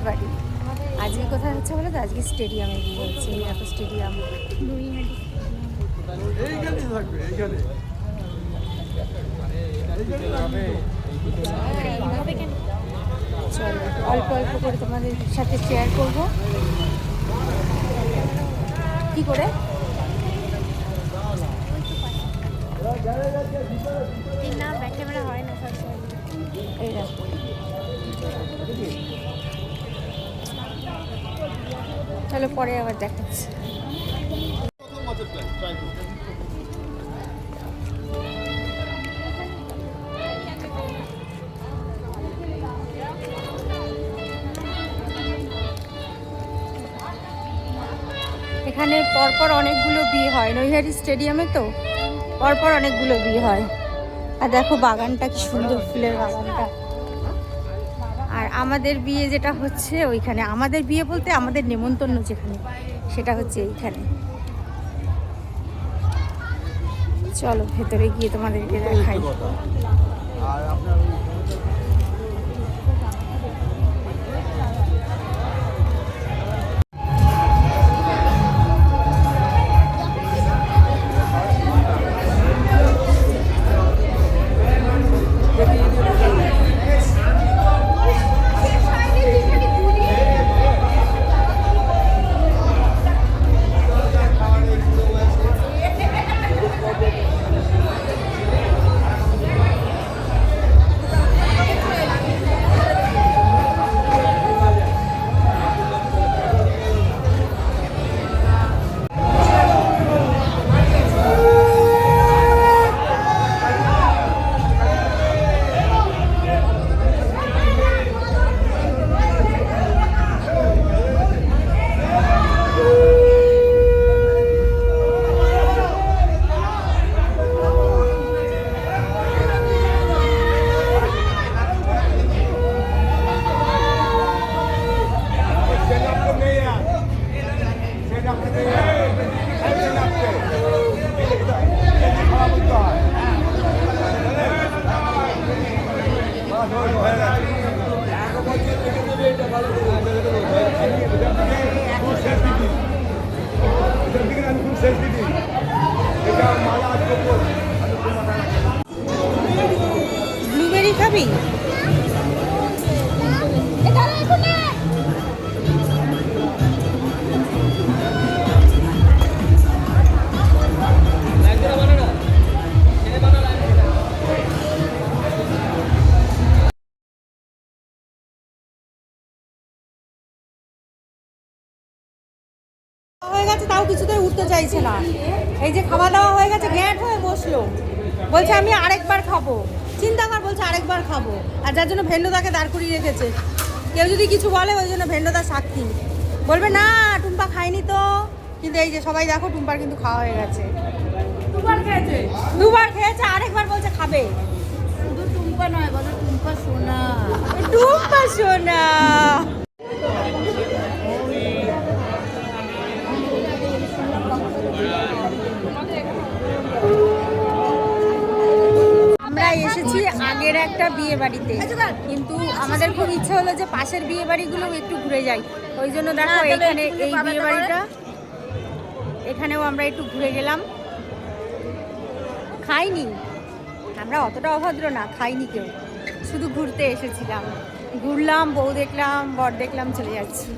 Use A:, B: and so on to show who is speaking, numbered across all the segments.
A: বাড়ি। আজকে কোথায় হচ্ছে বলে তো, আজকে স্টেডিয়ামে বিয়ে হচ্ছে। এই এত স্টেডিয়াম, চলো অল্প অল্প করে তোমাদের সাথে শেয়ার করবো কি করে। না ব্যাক ক্যামেরা হয় না সবসময়। এই দেখো চলো পরে আবার দেখাচ্ছি। এখানে পরপর অনেকগুলো বিয়ে হয়, নৈহাটি স্টেডিয়ামে তো পরপর অনেকগুলো বিয়ে হয়। আর দেখো বাগানটা কি সুন্দর, ফুলের বাগানটা। আর আমাদের বিয়ে যেটা হচ্ছে ওইখানে, আমাদের বিয়ে বলতে আমাদের নেমন্তন্ন যেখানে, সেটা হচ্ছে এইখানে। চলো ভেতরে গিয়ে তোমাদেরকে দেখাই। ব্লুবেরি খাবি? হয়ে গেছে তাও কিছুতেই উঠতে চাইছে না। এই যে খাওয়া দাওয়া হয়ে গেছে, গ্যাট হয়ে বসলো, বলছে আমি আরেকবার খাবো। চিন্তা কর, বলছে আরেকবার খাবো। আর যার জন্য ভেন্ডদাকে দাঁড় করিয়ে রেখেছে। কেউ যদি কিছু বলে ওই জন্য ভেন্ডদার সাক্ষী বলবে না টুম্পা খায়নি তো। কিন্তু এই যে সবাই দেখো টুম্পার কিন্তু খাওয়া হয়ে গেছে। দুবার খেয়েছে, আরেকবার বলছে খাবে।
B: শুধু টুম্পা নয়, বলো টুম্পা সোনা।
A: টুম্পা সোনা। আমরা এসেছি আগের একটা বিয়ে বাড়িতে, কিন্তু আমাদের খুব ইচ্ছে হলো যে পাশের বিয়ে বাড়িগুলো একটু ঘুরে যাই। ওই জন্য দেখো এখানে এই বিয়ে বাড়িটা, এখানেও আমরা একটু ঘুরে গেলাম। খাইনি আমরা, অতটা অভদ্র না, খাইনি কেউ, শুধু ঘুরতে এসেছিলাম। ঘুরলাম, বউ দেখলাম, বর দেখলাম, চলে যাচ্ছি।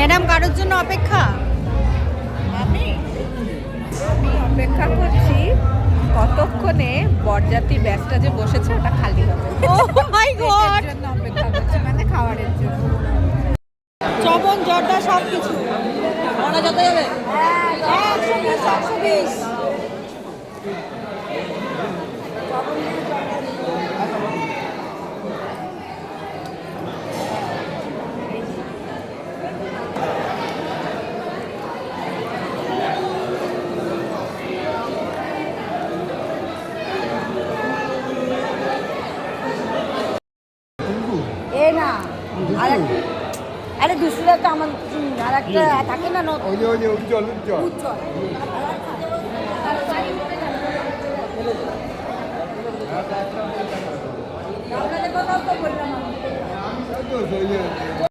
A: ম্যাডাম কারোর জন্য অপেক্ষা?
C: আমি অপেক্ষা করছি কতক্ষণে বরযাত্রীর ব্যাসটা যে বসেছে ওটা খালি হবে।
A: ও মাই গড,
C: এটার জন্য অপেক্ষা করছি, মানে খাবারের জন্য।
A: চবন জর্দা সব কিছু ওরা যত যাবে 120 120।
B: এ না আরে দুশোটা তো আমার আর একটা থাকে না নতুন
D: ওই যে উজ্জ্বল উজ্জ্বল
B: উজ্জ্বল
D: ওই যে